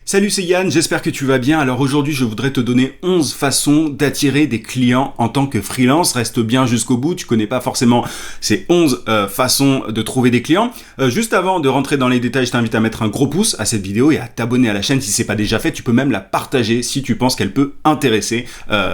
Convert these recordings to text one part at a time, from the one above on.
Salut, c'est Yann, j'espère que tu vas bien. Alors aujourd'hui, je voudrais te donner 11 façons d'attirer des clients en tant que freelance. Reste bien jusqu'au bout, tu connais pas forcément ces 11 façons de trouver des clients. Juste avant de rentrer dans les détails, je t'invite à mettre un gros pouce à cette vidéo et à t'abonner à la chaîne si c'est pas déjà fait. Tu peux même la partager si tu penses qu'elle peut intéresser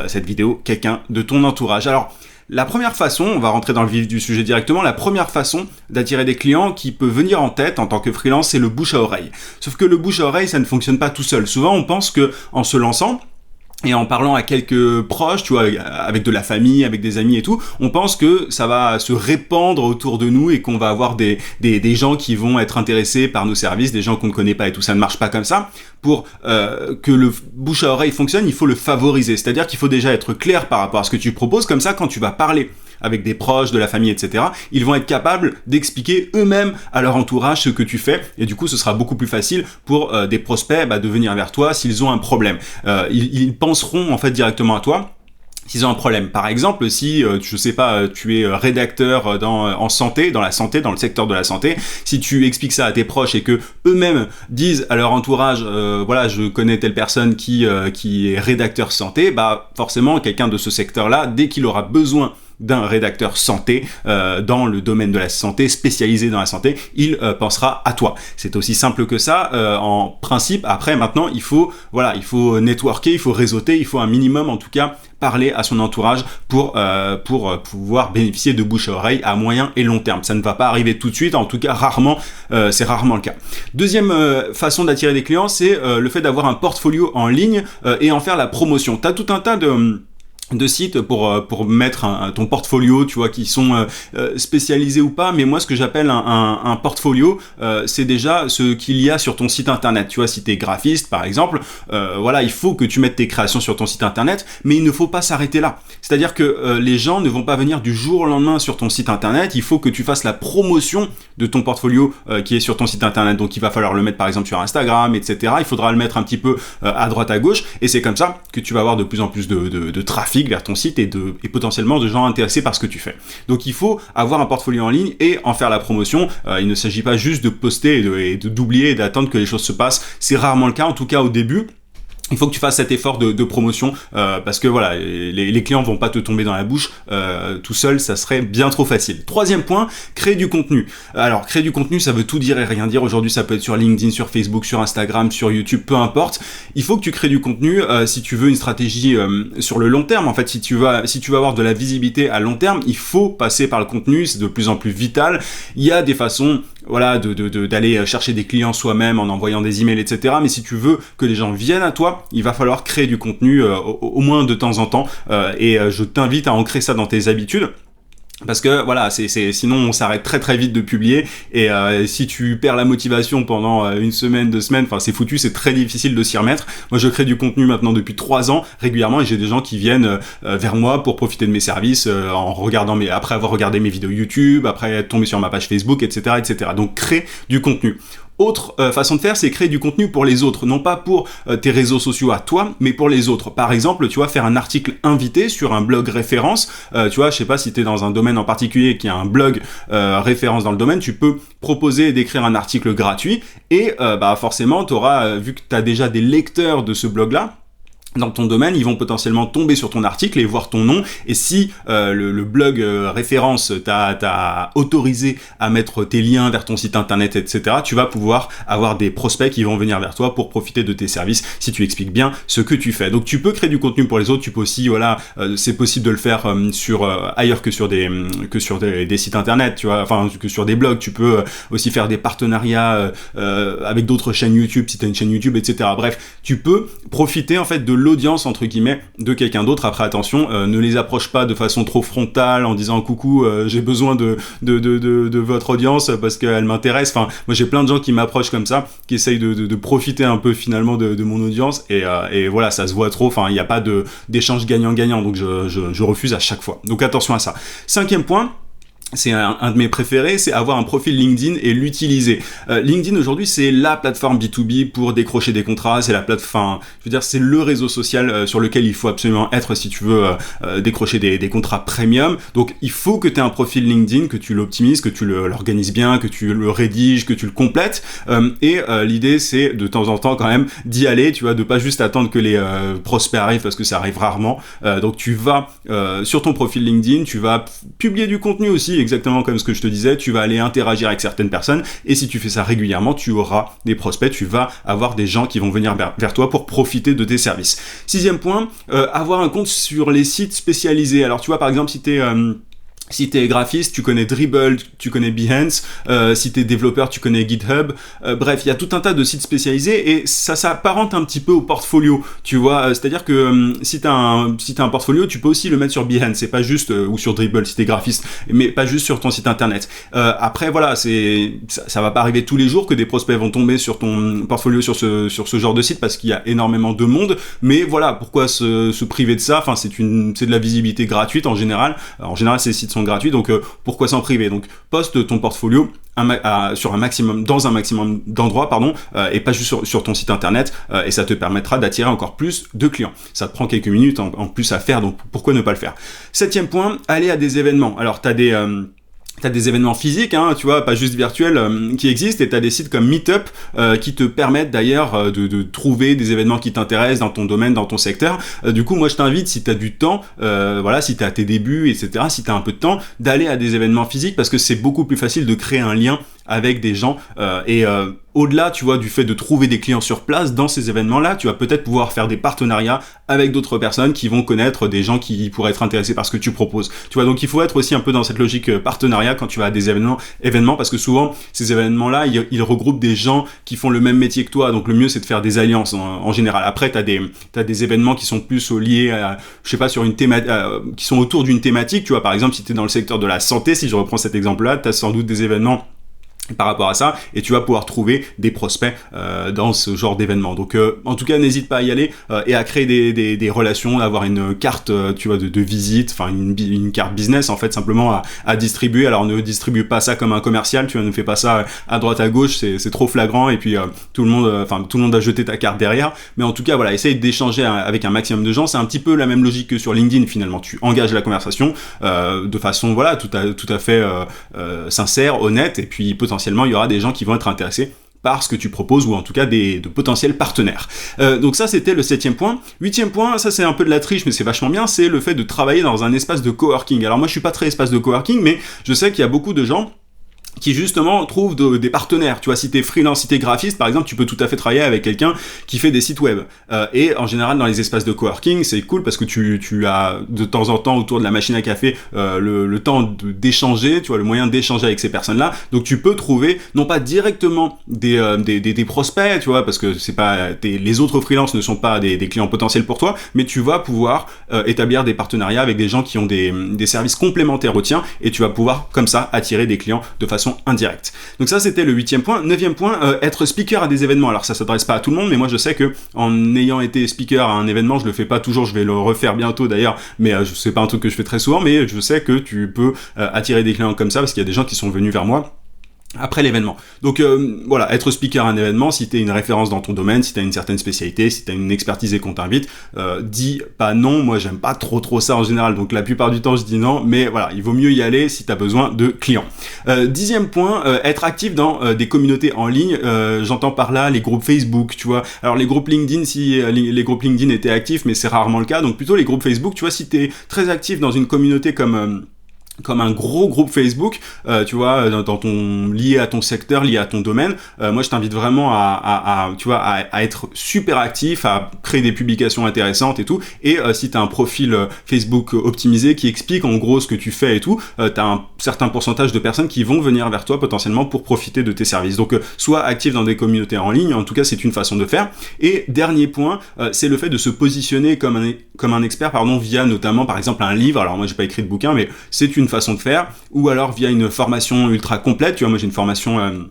cette vidéo quelqu'un de ton entourage. Alors, la première façon, on va rentrer dans le vif du sujet directement, la première façon d'attirer des clients qui peut venir en tête en tant que freelance, c'est le bouche à oreille. Sauf que le bouche à oreille, ça ne fonctionne pas tout seul. Souvent, on pense que en se lançant, et en parlant à quelques proches, tu vois, avec de la famille, avec des amis et tout, on pense que ça va se répandre autour de nous et qu'on va avoir des gens qui vont être intéressés par nos services, des gens qu'on ne connaît pas et tout. Ça ne marche pas comme ça. Pour que le bouche à oreille fonctionne, il faut le favoriser. C'est-à-dire qu'il faut déjà être clair par rapport à ce que tu proposes. Comme ça, quand tu vas parler avec des proches, de la famille, etc., ils vont être capables d'expliquer eux-mêmes à leur entourage ce que tu fais, et du coup ce sera beaucoup plus facile pour des prospects de venir vers toi s'ils ont un problème. Ils penseront en fait directement à toi s'ils ont un problème. Par exemple, si, je sais pas, tu es rédacteur en santé, dans la santé, dans le secteur de la santé, si tu expliques ça à tes proches et que eux-mêmes disent à leur entourage, voilà, je connais telle personne qui est rédacteur santé, forcément, quelqu'un de ce secteur-là, dès qu'il aura besoin d'un rédacteur santé dans le domaine de la santé, spécialisé dans la santé, il pensera à toi. C'est aussi simple que ça en principe. Après, maintenant, il faut networker, il faut réseauter, il faut un minimum en tout cas parler à son entourage pour pouvoir bénéficier de bouche à oreille à moyen et long terme. Ça ne va pas arriver tout de suite, en tout cas rarement, c'est rarement le cas. Deuxième façon d'attirer des clients, c'est le fait d'avoir un portfolio en ligne et en faire la promotion. Tu as tout un tas de sites pour mettre ton portfolio, tu vois, qui sont spécialisés ou pas, mais moi ce que j'appelle un portfolio, c'est déjà ce qu'il y a sur ton site internet. Tu vois, si t'es graphiste par exemple, il faut que tu mettes tes créations sur ton site internet, mais il ne faut pas s'arrêter là. C'est-à-dire que les gens ne vont pas venir du jour au lendemain sur ton site internet, il faut que tu fasses la promotion de ton portfolio qui est sur ton site internet. Donc il va falloir le mettre par exemple sur Instagram, etc. Il faudra le mettre un petit peu à droite à gauche, et c'est comme ça que tu vas avoir de plus en plus de trafic vers ton site et potentiellement de gens intéressés par ce que tu fais. Donc il faut avoir un portfolio en ligne et en faire la promotion. Il ne s'agit pas juste de poster et d'oublier et d'attendre que les choses se passent. C'est rarement le cas, en tout cas au début. Il faut que tu fasses cet effort de promotion parce que voilà, les clients vont pas te tomber dans la bouche tout seul, ça serait bien trop facile. Troisième point, créer du contenu. Alors créer du contenu, ça veut tout dire et rien dire. Aujourd'hui, ça peut être sur LinkedIn, sur Facebook, sur Instagram, sur YouTube, peu importe. Il faut que tu crées du contenu si tu veux une stratégie sur le long terme. En fait, si tu veux avoir de la visibilité à long terme, il faut passer par le contenu. C'est de plus en plus vital. Il y a des façons d'aller chercher des clients soi-même en envoyant des emails, etc. Mais si tu veux que les gens viennent à toi, il va falloir créer du contenu au moins de temps en temps. Et je t'invite à ancrer ça dans tes habitudes. Parce que voilà, sinon on s'arrête très très vite de publier et si tu perds la motivation pendant une semaine, 2 semaines, enfin c'est foutu, c'est très difficile de s'y remettre. Moi je crée du contenu maintenant depuis 3 ans régulièrement et j'ai des gens qui viennent vers moi pour profiter de mes services après avoir regardé mes vidéos YouTube, après être tombé sur ma page Facebook, etc., etc. Donc crée du contenu. Autre façon de faire, c'est créer du contenu pour les autres, non pas pour tes réseaux sociaux à toi, mais pour les autres. Par exemple, tu vas faire un article invité sur un blog référence. Tu vois, je sais pas si tu es dans un domaine en particulier qui a un blog référence dans le domaine, tu peux proposer d'écrire un article gratuit et forcément, tu auras, vu que tu as déjà des lecteurs de ce blog-là, dans ton domaine, ils vont potentiellement tomber sur ton article et voir ton nom. Et si le blog référence t'a autorisé à mettre tes liens vers ton site internet, etc., tu vas pouvoir avoir des prospects qui vont venir vers toi pour profiter de tes services si tu expliques bien ce que tu fais. Donc tu peux créer du contenu pour les autres. Tu peux aussi, c'est possible de le faire ailleurs que sur des sites internet, tu vois, enfin que sur des blogs. Tu peux aussi faire des partenariats avec d'autres chaînes YouTube si tu as une chaîne YouTube, etc. Bref, tu peux profiter en fait de l'audience entre guillemets de quelqu'un d'autre. Après attention, ne les approche pas de façon trop frontale en disant coucou, j'ai besoin de votre audience parce qu'elle m'intéresse. Enfin, moi j'ai plein de gens qui m'approchent comme ça, qui essayent de profiter un peu finalement de mon audience et voilà, ça se voit trop. Enfin, il n'y a pas d'échange gagnant-gagnant, donc je refuse à chaque fois. Donc attention à ça. 5e point. c'est un de mes préférés, c'est avoir un profil LinkedIn et l'utiliser. LinkedIn aujourd'hui, c'est la plateforme B2B pour décrocher des contrats, c'est la plateforme, je veux dire, c'est le réseau social sur lequel il faut absolument être si tu veux décrocher des contrats premium. Donc il faut que tu aies un profil LinkedIn, que tu l'optimises, que tu l'organises bien, que tu le rédiges, que tu le complètes. L'idée, c'est de temps en temps quand même d'y aller, tu vois, de pas juste attendre que les prospects arrivent parce que ça arrive rarement. Donc tu vas sur ton profil LinkedIn, tu vas publier du contenu aussi, exactement comme ce que je te disais, tu vas aller interagir avec certaines personnes, et si tu fais ça régulièrement, tu auras des prospects, tu vas avoir des gens qui vont venir vers toi pour profiter de tes services. Sixième point, avoir un compte sur les sites spécialisés. Alors tu vois, par exemple, si t'es graphiste, tu connais Dribbble, tu connais Behance. Si t'es développeur, tu connais GitHub. Bref, il y a tout un tas de sites spécialisés et ça s'apparente un petit peu au portfolio. Tu vois, c'est-à-dire que si t'as un portfolio, tu peux aussi le mettre sur Behance. C'est pas juste ou sur Dribbble si t'es graphiste, mais pas juste sur ton site internet. Après, voilà, ça va pas arriver tous les jours que des prospects vont tomber sur ton portfolio sur ce genre de site parce qu'il y a énormément de monde. Mais voilà, pourquoi se priver de ça? Enfin, c'est de la visibilité gratuite en général. En général, ces sites sont gratuits, donc pourquoi s'en priver? Donc poste ton portfolio dans un maximum d'endroits, et pas juste sur ton site internet, et ça te permettra d'attirer encore plus de clients. Ça te prend quelques minutes en plus à faire, donc pourquoi ne pas le faire? Septième point, aller à des événements. Alors t'as des événements physiques, hein, tu vois, pas juste virtuels, qui existent, et t'as des sites comme Meetup qui te permettent d'ailleurs de trouver des événements qui t'intéressent dans ton domaine, dans ton secteur. Du coup, moi je t'invite, si t'as du temps, si t'as tes débuts, etc., si t'as un peu de temps, d'aller à des événements physiques parce que c'est beaucoup plus facile de créer un lien avec des gens au-delà, tu vois, du fait de trouver des clients sur place, dans ces événements-là, tu vas peut-être pouvoir faire des partenariats avec d'autres personnes qui vont connaître des gens qui pourraient être intéressés par ce que tu proposes. Tu vois, donc il faut être aussi un peu dans cette logique partenariat quand tu vas à des événements parce que souvent, ces événements-là, ils regroupent des gens qui font le même métier que toi, donc le mieux, c'est de faire des alliances en général. Après, t'as des événements qui sont plus liés à, je sais pas, sur une thématique, qui sont autour d'une thématique, tu vois, par exemple, si t'es dans le secteur de la santé, si je reprends cet exemple-là, t'as sans doute des événements par rapport à ça, et tu vas pouvoir trouver des prospects dans ce genre d'événement. Donc en tout cas, n'hésite pas à y aller et à créer des relations, avoir une carte tu vois de visite, enfin une carte business en fait, simplement à distribuer. Alors ne distribue pas ça comme un commercial, tu vois, ne fais pas ça à droite à gauche, c'est trop flagrant, et puis tout le monde a jeté ta carte derrière. Mais en tout cas, voilà, essaye d'échanger avec un maximum de gens. C'est un petit peu la même logique que sur LinkedIn finalement. Tu engages la conversation de façon voilà tout à fait sincère, honnête, et puis potentiellement il y aura des gens qui vont être intéressés par ce que tu proposes, ou en tout cas de potentiels partenaires. Donc ça, c'était le 7e point. 8e point, ça c'est un peu de la triche, mais c'est vachement bien, c'est le fait de travailler dans un espace de coworking. Alors moi, je suis pas très espace de coworking, mais je sais qu'il y a beaucoup de gens qui justement trouvent des partenaires. Tu vois, si t'es freelance, si t'es graphiste, par exemple, tu peux tout à fait travailler avec quelqu'un qui fait des sites web. Et en général, dans les espaces de coworking, c'est cool parce que tu as de temps en temps autour de la machine à café le temps d'échanger, tu vois, le moyen d'échanger avec ces personnes-là. Donc tu peux trouver, non pas directement des prospects, tu vois, parce que c'est pas les autres freelances ne sont pas des clients potentiels pour toi, mais tu vas pouvoir établir des partenariats avec des gens qui ont des services complémentaires aux tiens, et tu vas pouvoir comme ça attirer des clients de façon indirecte. Donc ça, c'était le 8e point. 9e point, être speaker à des événements. Alors ça s'adresse pas à tout le monde, mais moi je sais que en ayant été speaker à un événement, je le fais pas toujours, je vais le refaire bientôt d'ailleurs, mais c'est pas un truc que je fais très souvent, mais je sais que tu peux attirer des clients comme ça parce qu'il y a des gens qui sont venus vers moi après l'événement. Donc voilà, être speaker à un événement, si t'es une référence dans ton domaine, si t'as une certaine spécialité, si t'as une expertise et qu'on t'invite, dis pas non. Moi j'aime pas trop ça en général, donc la plupart du temps je dis non, mais voilà, il vaut mieux y aller si t'as besoin de clients. 10e point, être actif dans des communautés en ligne. J'entends par là les groupes Facebook, tu vois. Alors les groupes LinkedIn, si les groupes LinkedIn étaient actifs, mais c'est rarement le cas, donc plutôt les groupes Facebook, tu vois, si t'es très actif dans une communauté comme un gros groupe Facebook, tu vois, lié à ton secteur, lié à ton domaine, moi je t'invite vraiment à être super actif, à créer des publications intéressantes et tout, et si t'as un profil Facebook optimisé qui explique en gros ce que tu fais et tout, t'as un certain pourcentage de personnes qui vont venir vers toi potentiellement pour profiter de tes services. Donc sois actif dans des communautés en ligne, en tout cas c'est une façon de faire. Et dernier point, c'est le fait de se positionner comme un expert, via notamment par exemple un livre. Alors moi j'ai pas écrit de bouquin, mais c'est une façon de faire, ou alors via une formation ultra complète. Tu vois, moi j'ai une formation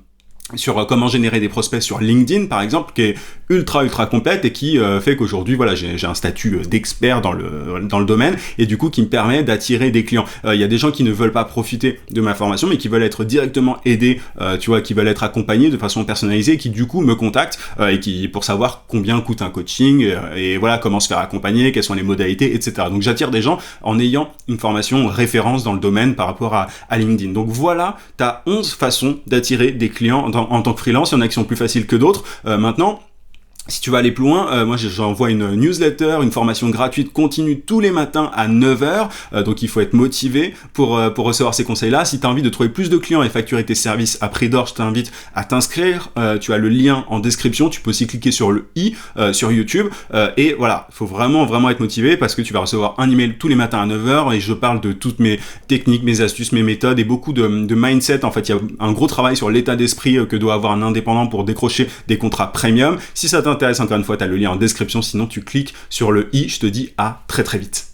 sur comment générer des prospects sur LinkedIn par exemple, qui est ultra complète et qui fait qu'aujourd'hui voilà j'ai un statut d'expert dans le domaine et du coup qui me permet d'attirer des clients. Il y a des gens qui ne veulent pas profiter de ma formation mais qui veulent être directement aidés, tu vois, qui veulent être accompagnés de façon personnalisée, qui du coup me contactent et qui pour savoir combien coûte un coaching et voilà comment se faire accompagner, quelles sont les modalités, etc. Donc j'attire des gens en ayant une formation référence dans le domaine par rapport à LinkedIn. Donc voilà, t'as 11 façons d'attirer des clients en tant que freelance. Il y en a qui sont plus faciles que d'autres. Maintenant, si tu veux aller plus loin, moi j'envoie une newsletter, une formation gratuite continue tous les matins à 9h, donc il faut être motivé pour recevoir ces conseils-là. Si tu as envie de trouver plus de clients et facturer tes services à prix d'or, je t'invite à t'inscrire. Tu as le lien en description, tu peux aussi cliquer sur le i sur YouTube. Et voilà, il faut vraiment être motivé parce que tu vas recevoir un email tous les matins à 9h et je parle de toutes mes techniques, mes astuces, mes méthodes et beaucoup de mindset. En fait, il y a un gros travail sur l'état d'esprit que doit avoir un indépendant pour décrocher des contrats premium. Si ça t'intéresse, encore une fois, tu as le lien en description, sinon tu cliques sur le i. Je te dis à très vite.